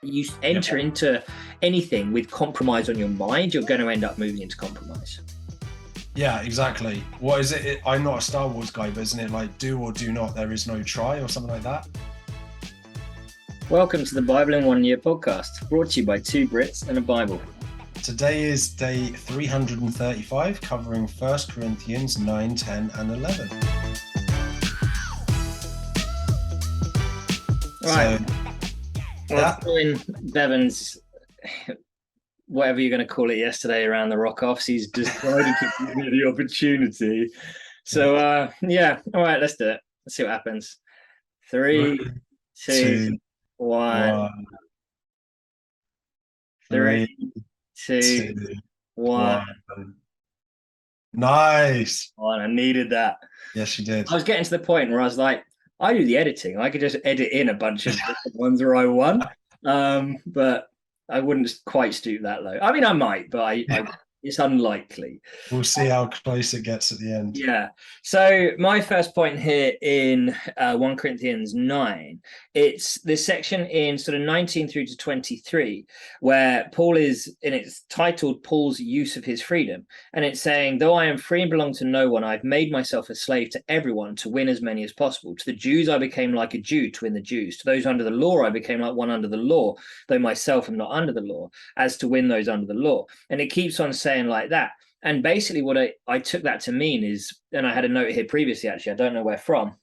You enter into anything with compromise on your mind, you're going to end up moving into compromise. Yeah, exactly. What is it? I'm not a Star Wars guy, but isn't it like do or do not, there is no try or something like that? Welcome to the Bible in 1 Year podcast, brought to you by two Brits and a Bible. Today is day 335, covering 1 Corinthians 9, 10, and 11. Right. So, well, following Bevan's, whatever you're going to call it, yesterday around the rock-offs, he's decided to give me the opportunity. So, all right, let's do it. Let's see what happens. 3, 2, 1. 3, 2, 1. Nice. Oh, and I needed that. Yes, you did. I was getting to the point where I was like, I do the editing. I could just edit in a bunch of different ones where I won. But I wouldn't quite stoop that low. I mean, I might, but it's unlikely. We'll see how close it gets at the end. Yeah. So my first point here in 1 Corinthians 9, it's this section in sort of 19 through to 23, where Paul is, and it's titled Paul's use of his freedom. And it's saying, though I am free and belong to no one, I've made myself a slave to everyone to win as many as possible. To the Jews, I became like a Jew to win the Jews. To those under the law, I became like one under the law, though myself am not under the law, as to win those under the law. And it keeps on saying like that. And basically what I took that to mean is, and I had a note here previously, actually, I don't know where from,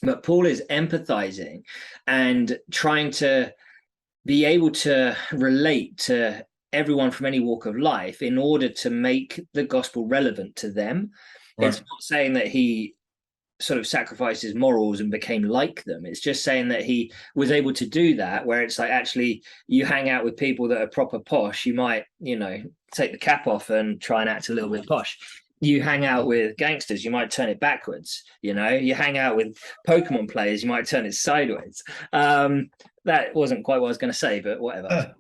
but Paul is empathizing and trying to be able to relate to everyone from any walk of life in order to make the gospel relevant to them. Right. It's not saying that he sort of sacrificed his morals and became like them. It's just saying that he was able to do that, where it's like, actually, you hang out with people that are proper posh, you might, take the cap off and try and act a little bit posh. You hang out with gangsters, you might turn it backwards. You hang out with Pokemon players, you might turn it sideways. That wasn't quite what I was going to say, but whatever.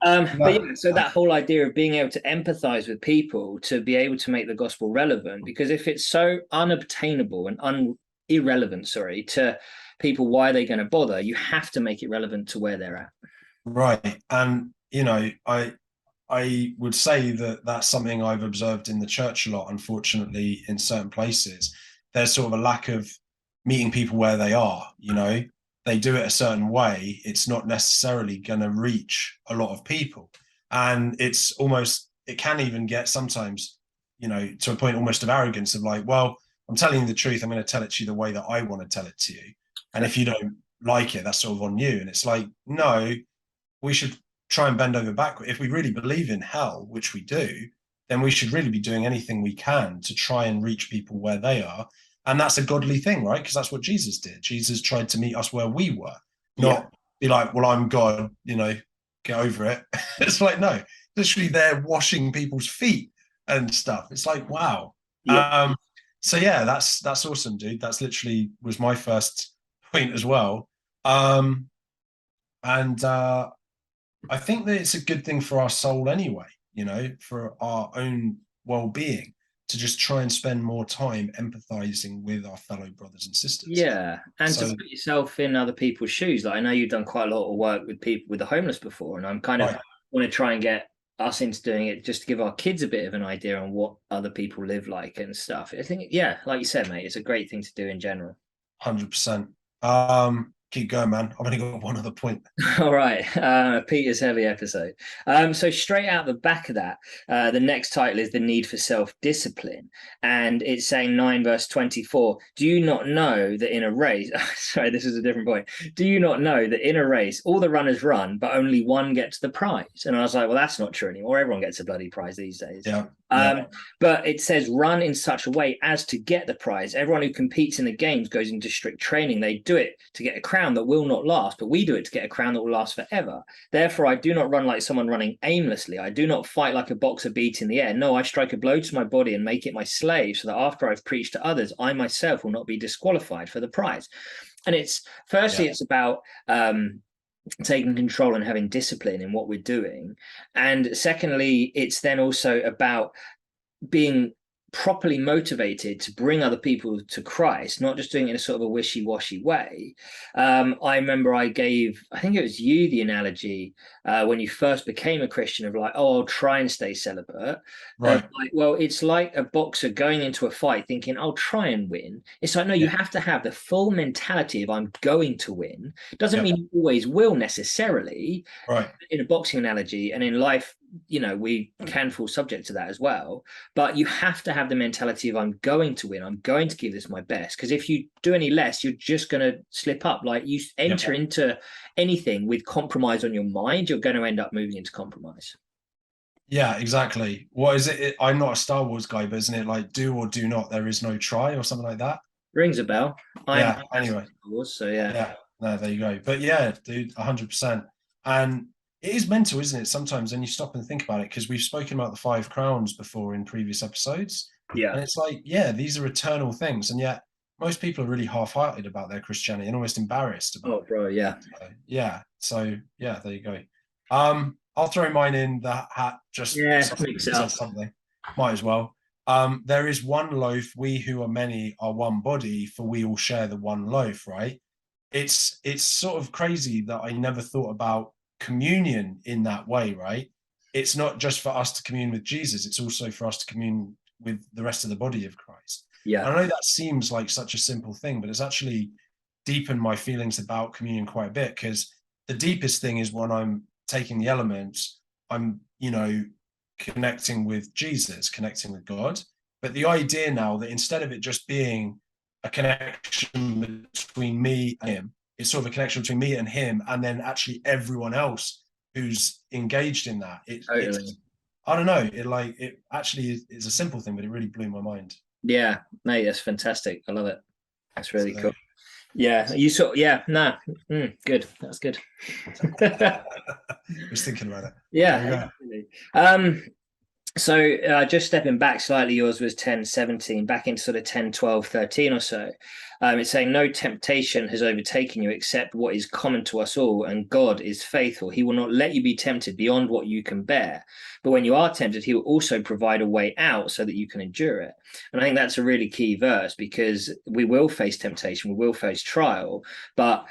So that whole idea of being able to empathize with people to be able to make the gospel relevant, because if it's so unobtainable and irrelevant to people, why are they going to bother? You have to make it relevant to where they're at. Right. And I would say that that's something I've observed in the church a lot. Unfortunately, in certain places, there's sort of a lack of meeting people where they are. They do it a certain way. It's not necessarily going to reach a lot of people. And it can even get sometimes, to a point almost of arrogance of like, well, I'm telling you the truth. I'm going to tell it to you the way that I want to tell it to you. And if you don't like it, that's sort of on you. And it's like, no, we should try and bend over backward. If we really believe in hell, which we do, then we should really be doing anything we can to try and reach people where they are. And that's a godly thing, right? Because that's what Jesus did. Jesus tried to meet us where we were, not be like, well, I'm God, get over it. It's like, no, literally they're washing people's feet and stuff. It's like, wow. Yeah. So yeah, that's awesome, dude. That's literally was my first point as well. I think that it's a good thing for our soul anyway, for our own well-being, to just try and spend more time empathizing with our fellow brothers and sisters. Yeah, and to put yourself in other people's shoes. Like, I know you've done quite a lot of work with people, with the homeless before, and I'm kind of want to try and get us into doing it just to give our kids a bit of an idea on what other people live like and stuff. I think, like you said, mate, it's a great thing to do in general. 100%. Keep going, man. I've only got one other point. All right. Peter's heavy episode. So straight out the back of that, the next title is The Need for Self-Discipline. And it's saying 9 verse 24. Do you not know that in a race, sorry, this is a different point. Do you not know that in a race, all the runners run, but only one gets the prize? And I was like, well, that's not true anymore. Everyone gets a bloody prize these days. Yeah. But it says run in such a way as to get the prize. Everyone who competes in the games goes into strict training. They do it to get a crown that will not last, but we do it to get a crown that will last forever. Therefore, I do not run like someone running aimlessly. I do not fight like a boxer beating the air. No, I strike a blow to my body and make it my slave, so that after I've preached to others, I myself will not be disqualified for the prize. And it's about taking control and having discipline in what we're doing. And secondly, it's then also about being properly motivated to bring other people to Christ, not just doing it in a sort of a wishy-washy way. I remember I think it was you, the analogy when you first became a Christian of like, oh, I'll try and stay celibate. Right. Like, well, it's like a boxer going into a fight thinking, I'll try and win. It's like, no, you have to have the full mentality of I'm going to win. Doesn't mean you always will necessarily. Right. In a boxing analogy, and in life, we can fall subject to that as well. But you have to have the mentality of I'm going to win. I'm going to give this my best. Because if you do any less, you're just going to slip up. Like you enter into anything with compromise on your mind, you're going to end up moving into compromise. Yeah, exactly. What is it? I'm not a Star Wars guy, but isn't it like do or do not? There is no try or something like that. Rings a bell. Anyway. Star Wars, so yeah. Yeah. No, there you go. But yeah, dude, 100%. And it is mental, isn't it? Sometimes when you stop and think about it, because we've spoken about the 5 crowns before in previous episodes. Yeah. And it's like, yeah, these are eternal things. And yet most people are really half-hearted about their Christianity and almost embarrassed about it. Bro, yeah. So yeah, there you go. I'll throw mine in the hat just something. Might as well. There is one loaf, we who are many are one body, for we all share the one loaf, right? It's sort of crazy that I never thought about communion in that way, right? It's not just for us to commune with Jesus, it's also for us to commune with the rest of the body of Christ. Yeah. I know that seems like such a simple thing, but it's actually deepened my feelings about communion quite a bit, because the deepest thing is when I'm taking the elements, I'm, connecting with Jesus, connecting with God. But the idea now that instead of it just being a connection between me and him, it's sort of a connection between me and him, and then actually everyone else who's engaged in that. I don't know. It actually is a simple thing, but it really blew my mind. Yeah, no, that's fantastic. I love it. That's really cool. Yeah, you saw. Yeah, good. That's good. I was thinking about it. Yeah. So just stepping back slightly, yours was 10:17, back into sort of 10:12:13 or so. It's saying no temptation has overtaken you except what is common to us all, and God is faithful. He will not let you be tempted beyond what you can bear. But when you are tempted, he will also provide a way out so that you can endure it. And I think that's a really key verse, because we will face temptation, we will face trial, but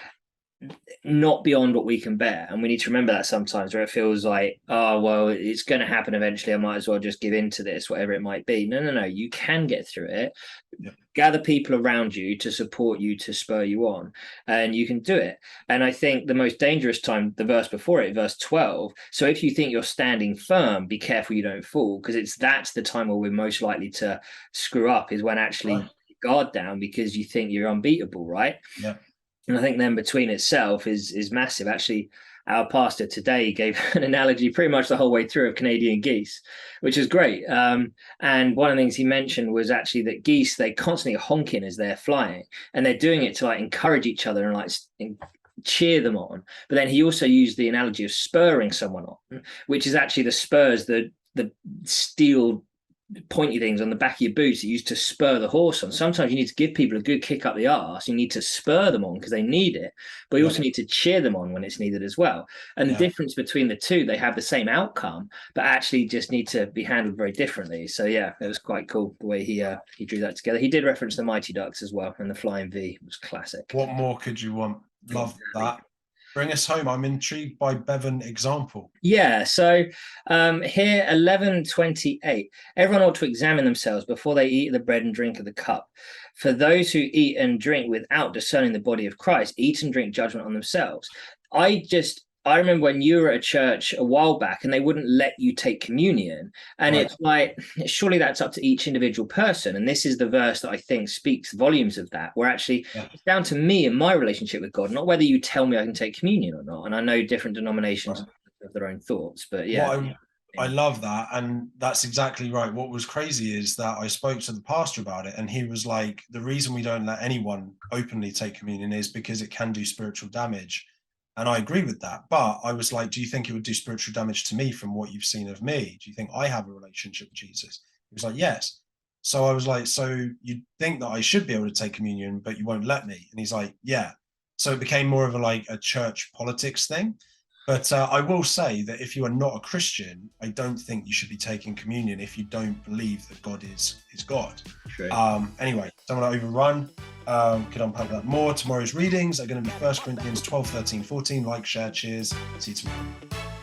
not beyond what we can bear. And we need to remember that sometimes, where it feels like, oh, well, it's going to happen eventually, I might as well just give in to this, whatever it might be. No, you can get through it. Gather people around you to support you, to spur you on, and you can do it. And I think the most dangerous time, the verse before it, verse 12, so if you think you're standing firm, be careful you don't fall, because that's the time where we're most likely to screw up, is when actually you guard down because you think you're unbeatable, right? Yeah. And I think then between itself is massive. Actually, our pastor today gave an analogy pretty much the whole way through of Canadian geese, which is great. And one of the things he mentioned was actually that geese, they constantly honking as they're flying, and they're doing it to like encourage each other and like cheer them on. But then he also used the analogy of spurring someone on, which is actually the spurs, the steel pointy things on the back of your boots that you use to spur the horse on. Sometimes you need to give people a good kick up the arse. You need to spur them on because they need it, but you also need to cheer them on when it's needed as well. And the difference between the two, they have the same outcome, but actually just need to be handled very differently. So yeah, it was quite cool the way he drew that together. He did reference the Mighty Ducks as well, and the Flying V was classic. What more could you want? Love that. Bring us home. I'm intrigued by Bevan example. Yeah, so here 11:28. Everyone ought to examine themselves before they eat the bread and drink of the cup. For those who eat and drink without discerning the body of Christ eat and drink judgment on themselves. I remember when you were at a church a while back and they wouldn't let you take communion. And it's like, surely that's up to each individual person. And this is the verse that I think speaks volumes of that, where actually it's down to me and my relationship with God, not whether you tell me I can take communion or not. And I know different denominations have their own thoughts, but yeah. I love that. And that's exactly right. What was crazy is that I spoke to the pastor about it, and he was like, the reason we don't let anyone openly take communion is because it can do spiritual damage. And I agree with that. But I was like, do you think it would do spiritual damage to me from what you've seen of me? Do you think I have a relationship with Jesus? He was like, yes. So I was like, so you think that I should be able to take communion, but you won't let me? And he's like, yeah. So it became more of a church politics thing. But I will say that if you are not a Christian, I don't think you should be taking communion if you don't believe that God is God. True. Anyway, don't want to overrun. Could unpack that more. Tomorrow's readings are going to be 1 Corinthians 12, 13, 14. Like, share, cheers. See you tomorrow.